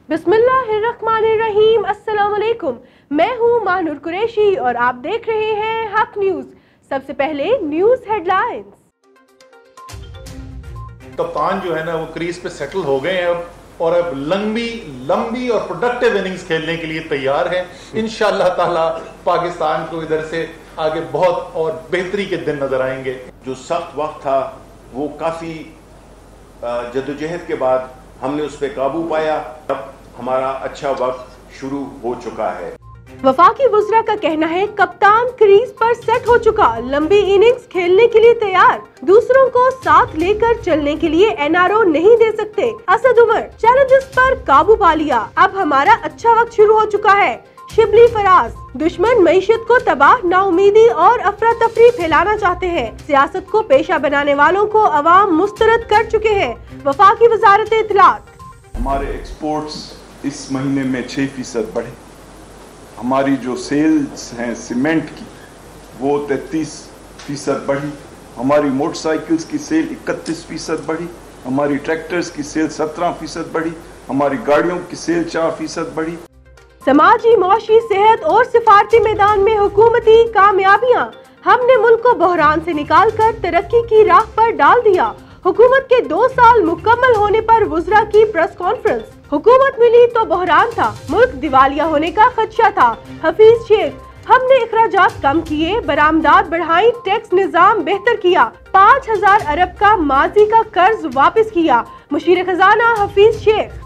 बिस्मिल्लाहिर्रहमानिर्रहीम। अस्सलाम वालेकुम। मैं हूँ माहनूर कुरैशी और आप देख रहे हैं हक न्यूज। सबसे पहले न्यूज हेडलाइंस। कप्तान जो है ना वो क्रीज पे सेटल हो गए हैं और अब लंबी और प्रोडक्टिव इनिंग्स खेलने के लिए तैयार हैं। इंशाअल्लाह ताला पाकिस्तान को इधर से आगे बहुत और बेहतरी के दिन नजर आएंगे। जो सख्त वक्त था वो काफ़ी जद्दोजहद के बाद हमने उस पर काबू पाया। अब हमारा अच्छा वक्त शुरू हो चुका है। वफाकी वुज़रा का कहना है कप्तान क्रीज पर सेट हो चुका, लंबी इनिंग्स खेलने के लिए तैयार, दूसरों को साथ लेकर चलने के लिए एनआरओ नहीं दे सकते। असद उमर चैलेंजेस पर काबू पा लिया, अब हमारा अच्छा वक्त शुरू हो चुका है। शिबली फराज दुश्मन मईशत को तबाह, नाउमीदी और अफरा तफरी फैलाना चाहते हैं। सियासत को पेशा बनाने वालों को अवाम मुस्तरद कर चुके हैं। वफाकी वजारत इत्तलात। हमारे एक्सपोर्ट्स इस महीने में 6% बढ़े। हमारी जो सेल्स हैं सीमेंट की वो 33% बढ़ी। हमारी मोटरसाइकिल्स की सेल 31% बढ़ी। हमारी ट्रैक्टर्स की सेल 17% बढ़ी। हमारी गाड़ियों की सेल 4% बढ़ी। समाजी, मौशी, सेहत और सिफारती मैदान में हुकूमती कामयाबियां। हमने मुल्क को बहरान से निकालकर तरक्की की राह पर डाल दिया। हुकूमत के 2 साल मुकम्मल होने पर वुज़रा की प्रेस कॉन्फ्रेंस। हुकूमत मिली तो बहरान था, मुल्क दिवालिया होने का खदशा था। हफीज शेख हमने इखराजात कम किए, बरामदात बढ़ाई, टैक्स निजाम बेहतर किया, 5000 अरब का माजी का कर्ज वापस किया। मुशीर खजाना हफीज शेख।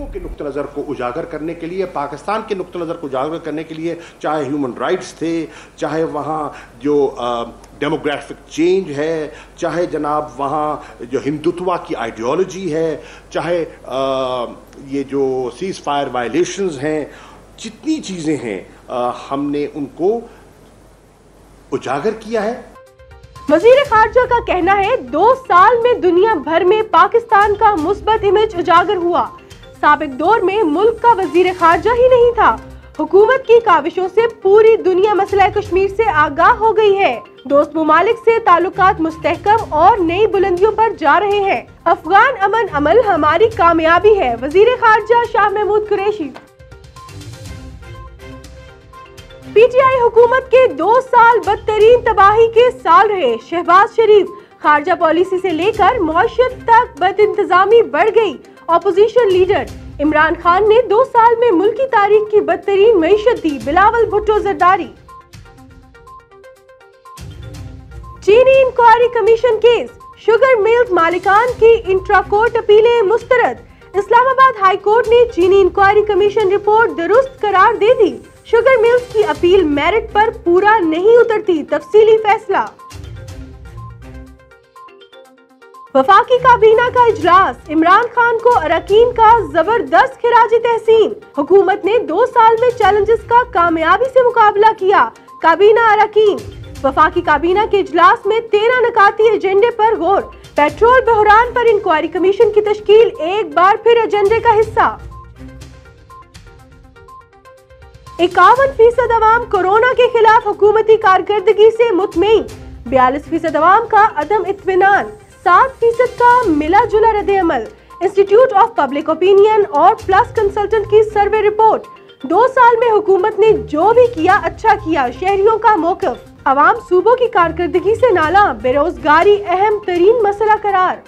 के नुक्ते नज़र को उजागर करने के लिए, पाकिस्तान के नुक्ते नज़र को उजागर करने के लिए, चाहे ह्यूमन राइट्स थे, चाहे वहाँ जो डेमोग्राफिक चेंज है, चाहे जनाब वहाँ जो हिंदुत्व की आइडियोलॉजी है, चाहे ये जो सीज फायर वायलेशंस हैं, जितनी चीज़ें हैं हमने उनको उजागर किया है। वजीर खारजा का कहना है 2 साल में दुनिया भर में पाकिस्तान का मुस्बत इमेज उजागर हुआ। साबिक दौर में मुल्क का वजीर खारजा ही नहीं था। हुकूमत की काविशों से पूरी दुनिया मसला कश्मीर से आगाह हो गई है। दोस्त मुमालिक से ताल्लुकात मुस्तहकम और नई बुलंदियों पर जा रहे हैं। अफगान अमन अमल हमारी कामयाबी है, वजीर खारजा शाह महमूद कुरैशी। पीटीआई हुकूमत के 2 साल बदतरीन तबाही के साल रहे। शहबाज शरीफ खारजा पॉलिसी से लेकर मौशियत तक बदइंतजामी बढ़ गई। ऑपोजिशन लीडर इमरान खान ने 2 साल में मुल्क की तारीख की बदतरीन मईशत दी। बिलावल भुट्टो जरदारी। चीनी inquiry commission case, sugar mills मालिकान की इंट्रा कोर्ट अपीलें मुस्तरद। इस्लामाबाद हाई कोर्ट ने चीनी इंक्वायरी कमीशन रिपोर्ट दुरुस्त करार दे दी। शुगर मिल्स की अपील मेरिट पर पूरा नहीं उतरती, तफसीली फैसला। वफाकी काबीना का इजलास, इमरान खान को अरकान का जबरदस्त खिराजी तहसीन। हुकूमत ने 2 साल में चैलेंजेस का कामयाबी से मुकाबला किया। काबीना अरकान। वफाकी काबीना के इजलास में 13 नकाती एजेंडे पर गौर। पेट्रोल बहरान पर इंक्वायरी कमीशन की तश्कील एक बार फिर एजेंडे का हिस्सा। 51% अवाम कोरोना के खिलाफ हुकूमती कारकर्दगी से मुतमईन। 42% अवाम का अदम इत्मीनान। 7% का मिला जुला रद्द अमल। इंस्टीट्यूट ऑफ पब्लिक ओपिनियन और प्लस कंसल्टेंट की सर्वे रिपोर्ट। 2 साल में हुकूमत ने जो भी किया अच्छा किया, शहरियों का मौक़िफ़। अवाम सूबों की कारकर्दगी से नाला, बेरोजगारी अहम तरीन मसला करार।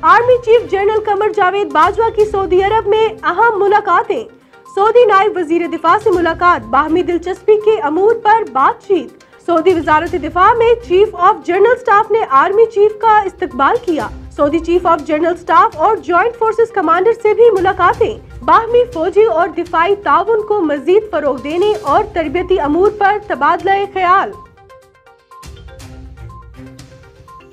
Army chief general Qamar Javed Bajwa की सऊदी अरब में अहम मुलाकातें। सऊदी नायब वजीर दिफा से मुलाकात, बाहमी दिलचस्पी के अमूर पर बातचीत। सऊदी वजारत दिफा में चीफ ऑफ जनरल स्टाफ ने आर्मी चीफ का इस्तकबाल किया। Saudi chief of general staff और जॉइंट फोर्सेस कमांडर से भी मुलाकातें। बाहमी फौजी और दिफाई ताउन को मजीद फरोग देने और तरबियती अमूर पर तबादला ख्याल।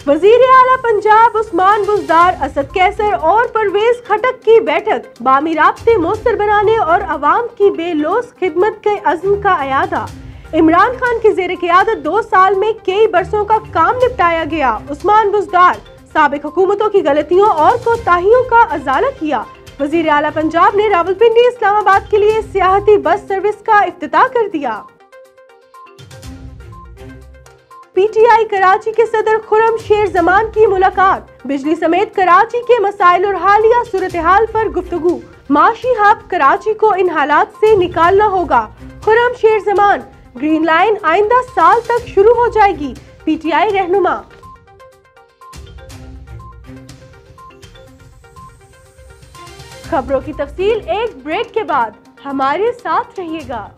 वजीर आला पंजाब उस्मान बुज़दार, असद कैसर और परवेज खटक की बैठक। बामी राब्ते मौसर बनाने और अवाम की बेलौस खिदमत के अज़्म का अयादा। इमरान खान की ज़ेर क़यादत 2 साल में कई बरसों का काम निपटाया गया। उस्मान बुज़दार साबिक हुकूमतों की गलतियों और कोताहियों का अज़ाला किया। वज़ीर आला पंजाब ने रावलपिंडी इस्लामाबाद के लिए सियाहती बस सर्विस का इफ्तिताह कर दिया। PTI कराची के सदर खुर्रम शेर जमान की मुलाकात। बिजली समेत कराची के मसाइल और हालिया सूरत हाल पर गुफ्तगू। माशी हब कराची को इन हालात से निकालना होगा। खुर्रम शेर जमान, ग्रीन लाइन आइंदा साल तक शुरू हो जाएगी। PTI रहनुमा। खबरों की तफसील एक ब्रेक के बाद, हमारे साथ रहिएगा।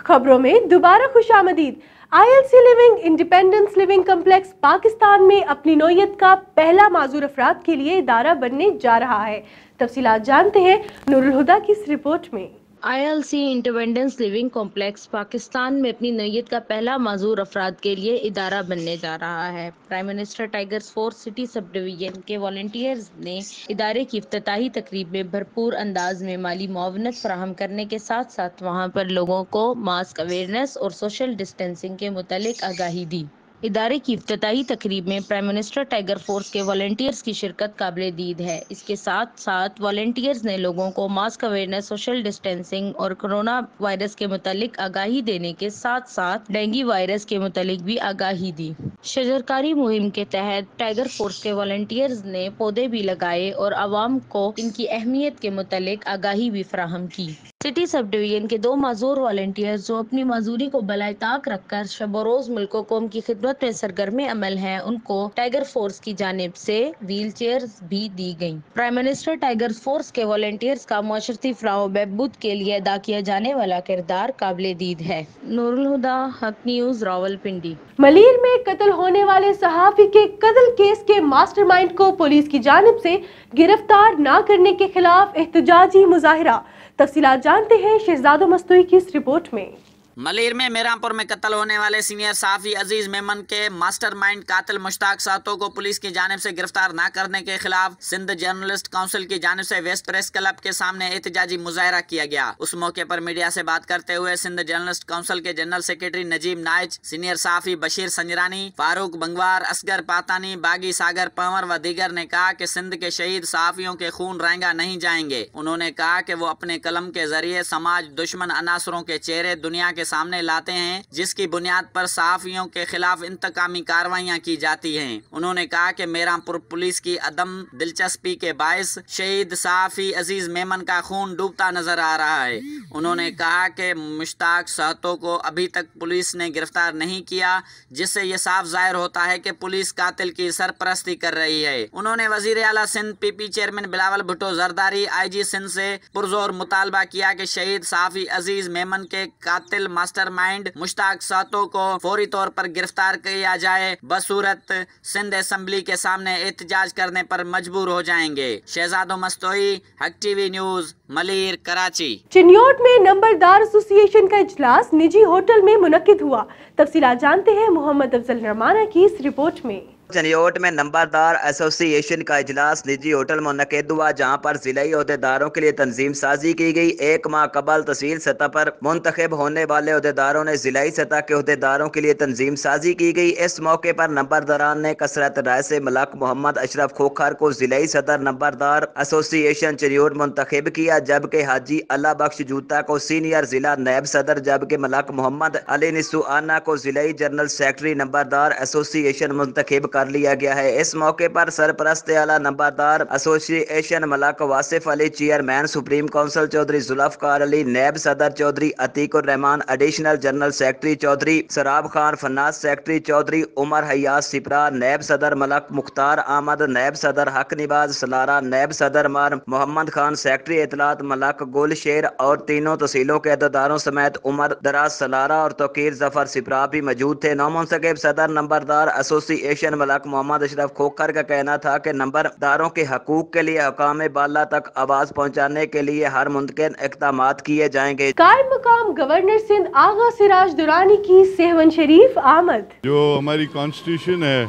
खबरों में दोबारा खुशामदीद। ILC living independence living complex Pakistan में अपनी नौयत का पहला माजूर अफराद के लिए इदारा बनने जा रहा है। तफसीलात जानते हैं नूरुल हुदा की इस रिपोर्ट में। ILC independence living complex Pakistan में अपनी नौयत का पहला माजूर अफराद के लिए इदारा बनने जा रहा है। Prime minister tigers force city sub division के वॉलंटियर्स ने इदारे की इफ्तिताही तकरीब में भरपूर अंदाज में माली मुआवनत फराहम करने के साथ साथ वहाँ पर लोगों को मास्क अवेयरनेस और सोशल डिस्टेंसिंग के मुतालिक आगाही दी। इदारे की इफ्तिताही तकरीब में प्राइम मिनिस्टर टाइगर फोर्स के वॉलंटियर्स की शिरकत काबिल दीद है। इसके साथ साथ वॉलंटियर्स ने लोगों को मास्क अवेयरनेस, सोशल डिस्टेंसिंग और कोरोना वायरस के मुतालिक आगाही देने के साथ साथ डेंगू वायरस के मुतालिक भी आगाही दी। शजरकारी मुहिम के तहत टाइगर फोर्स के वॉलंटियर्स ने पौधे भी लगाए और आवाम को इनकी अहमियत के मुतालिक आगाही भी फराहम की। सिटी सब डिवीजन के 2 माजूर वॉलंटियर्स जो अपनी माजूरी को बलाए ताक रखकर शब रोज मुल्क कौम की खिदमत में सरगर्म अमल हैं, उनको टाइगर फोर्स की जानिब से व्हील चेयर्स भी दी गयी। प्राइम मिनिस्टर टाइगर फोर्स के वॉलंटियर्स का मुआशरती फलाह बहबूद के लिए अदा किया जाने वाला किरदार काबिल दीद है। नूरुल हुदा, हक न्यूज, रावलपिंडी। मलीर में कत्ल होने वाले सहाफी के कत्ल केस के मास्टरमाइंड को पुलिस की जानिब से गिरफ्तार न करने के खिलाफ एहतजाजी मुजाहिरा। तफसीलात जानते हैं शहजादो मस्तूई की इस रिपोर्ट में। मलीर में मीरापुर में कत्ल होने वाले सीनियर सहाफ़ी अजीज मेमन के मास्टरमाइंड कातिल मुश्ताक सातो को पुलिस की जानिब से गिरफ्तार न करने के खिलाफ सिंध जर्नलिस्ट काउंसिल की जानिब से वेस्ट प्रेस क्लब के सामने एहतजाजी मुजाहिरा किया गया। उस मौके पर मीडिया से बात करते हुए सिंध जर्नलिस्ट काउंसिल के जनरल सेक्रेटरी नजीब नाइज, सीनियर सहाफ़ी बशीर संजरानी, फारूक बंगवार, असगर पातानी, बागी सागर पंवर व दीगर ने कहा कि सिंध के शहीद सहाफ़ियों के खून रहेंगा नहीं जाएंगे। उन्होंने कहा कि वो अपने कलम के जरिए समाज दुश्मन अनासरों के चेहरे दुनिया के सामने लाते हैं, जिसकी बुनियाद पर सहाफियों के खिलाफ इंतकामी कार्रवाइयां की जाती हैं। उन्होंने कहा कि मीरापुर पुलिस की अदम दिलचस्पी के बायस शहीद सहाफी अजीज मेमन का खून डूबता नजर आ रहा है। उन्होंने कहा कि मुश्ताक सातो को अभी तक पुलिस ने गिरफ्तार नहीं किया, जिससे ये साफ जाहिर होता है कि पुलिस कातिल की सरपरस्ती कर रही है। उन्होंने वजीर आला Sindh PP chairman Bilawal Bhutto Zardari IG Sindh से पुरजोर मुतालबा किया कि शहीद सहाफी अजीज मेमन के कातिल मास्टरमाइंड मुश्ताक सातो को फौरी तौर पर गिरफ्तार किया जाए, बसूरत सिंध असेंबली के सामने एहतजाज करने पर मजबूर हो जाएंगे। शहजादो मस्तोई, हक TV न्यूज, मलीर, कराची। चिन्योट में नंबरदार एसोसिएशन का इजलास निजी होटल में मुनक्किद हुआ। तफसीलात जानते हैं मोहम्मद अफजल रमाना की इस रिपोर्ट में। चिन्योट में नंबरदार एसोसिएशन का इजलास निजी होटल मुनक्किद हुआ, जहाँ पर जिलाई अहदेदारों के लिए तंजीम साजी की गई। 1 माह कबल तहसील सतह पर मुंतखब होने वाले अहदेदारों ने जिलाई सतह के अहदेदारों के लिए तंजीम साजी की गई। इस मौके पर नंबरदारान ने कसरत राय से मलक मोहम्मद अशरफ खोखर को जिलाई सदर नंबरदार एसोसिएशन चिन्योट मुंतखब किया, जबकि हाजी अल्लाह बख्श जूता को सीनियर जिला नायब सदर, जबकि मलक मोहम्मद अली निसुआना को जिलाई जनरल सेक्रेटरी नंबरदार एसोसिएशन मुंतखब कर लिया गया है। इस मौके पर सरपरस्त आला नंबरदार association Malik Wasif Ali, chairman supreme council Chaudhry Zulfiqar Ali, नायब सदर Chaudhry Atiqur Rehman, additional general secretary Chaudhry सराब खान, फन्नास सेक्रेटरी चौधरी उमर हयास सिपरा, नायब सदर मलक मुख्तार अहमद, नायब सदर हक निवाज सलारा, नायब सदर मार मोहम्मद खान, सेक्रेटरी इतलात मलक गुल शेर और तीनों तहसीलों के अहदेदारों समेत उमर दराज सलारा और तोकीर जफर सिपरा भी मौजूद थे। नौमुंतखब सदर नंबरदार एसोसिएशन حلق محمد اشرف کھوکھر کا کہنا تھا کہ نمبرداروں کے حقوق کے لیے حکام بالا تک آواز پہنچانے کے لیے ہر ممکن اقدامات کیے جائیں گے۔ قائم مقام گورنر سندھ آغا سراج درانی کی سہون شریف آمد۔ جو ہماری کانسٹیٹیوشن ہے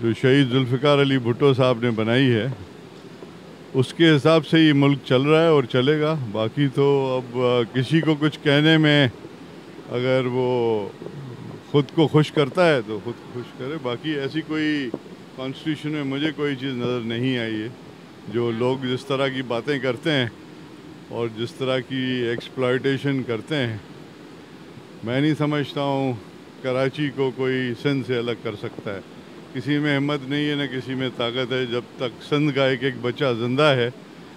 جو شہید ذوالفقار علی بھٹو صاحب نے بنائی ہے اس کے حساب سے یہ ملک چل رہا ہے اور چلے گا۔ باقی تو اب کسی کو کچھ کہنے میں اگر وہ خود کو خوش کرتا ہے تو خود کو خوش کرے، باقی ایسی کوئی کانسٹیٹیوشن میں مجھے کوئی چیز نظر نہیں آئی ہے۔ جو لوگ جس طرح کی باتیں کرتے ہیں اور جس طرح کی ایکسپلائٹیشن کرتے ہیں، میں نہیں سمجھتا ہوں کراچی کو کوئی سندھ سے الگ کر سکتا ہے۔ کسی میں ہمت نہیں ہے نہ کسی میں طاقت ہے۔ جب تک سندھ کا ایک ایک بچہ زندہ ہے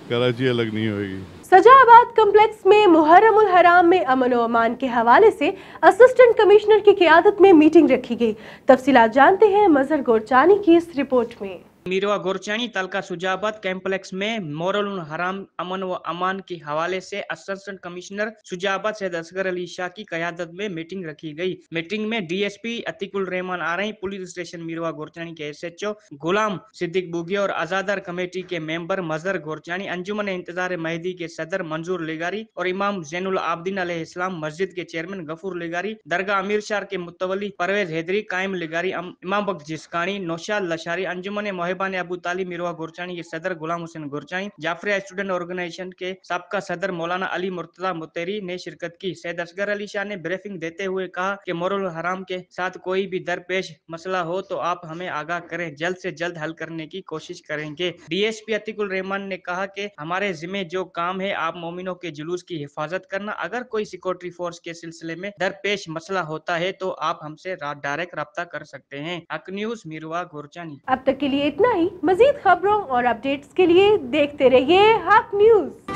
کراچی الگ نہیں ہوئے گی۔ سجا آباد کمپلیکس میں محرم الحرام میں امن و امان کے حوالے سے اسسٹنٹ کمشنر کی قیادت میں میٹنگ رکھی گئی۔ تفصیلات جانتے ہیں مظہر گورچانی کی اس رپورٹ میں۔ میروا گورچانی تعلقہ سجاباد کمپلیکس میں محرم الحرام امن و امان کے حوالے سے اسسٹنٹ کمشنر سجاباد سید اصغر علی شاہ کی قیادت میں میٹنگ رکھی گئی۔ میٹنگ میں ڈی ایس پی عتیق الرحمان آرئی، پولیس اسٹیشن میروا گورچانی کے ایس ایچ او غلام صدیق بوگیا اور ازادار کمیٹی کے ممبر مظہر گورچانی، انجمن انتظار مہدی کے صدر منظور لگاری اور امام زین العابدین علیہ السلام مسجد کے چیئرمین غفور لگاری، درگاہ امیر شار کے متولی پرویز حیدری، قائم لگاری، امام بخش جسکانی، نوشاد لشاری، انجمن محبان ابو طالب میروا گورچانی کے صدر غلام حسین گورچانی، جعفریہ اسٹوڈنٹ آرگنائزیشن کے سابقہ صدر مولانا علی مرتضی متحری نے شرکت کی۔ سید اصغر علی شاہ نے بریفنگ دیتے ہوئے کہا کہ محرم الحرام کے ساتھ کوئی بھی درپیش مسئلہ ہو تو آپ ہمیں آگاہ کریں، جلد سے جلد حل کرنے کی کوشش کریں گے۔ ڈی ایس پی عتیق الرحمان نے کہا کہ ہمارے ذمہ جو کام ہے آپ مومنوں کے جلوس کی حفاظت کرنا، اگر کوئی سیکورٹی فورس کے سلسلے میں درپیش مسئلہ ہوتا ہے تو آپ ہم سے ڈائریکٹ رابطہ کر سکتے ہیں۔ حق نیوز میروا گورچانی۔ اب تک کے لیے اتنا ہی۔ مزید خبروں اور اپڈیٹس کے لیے دیکھتے رہیے حق نیوز۔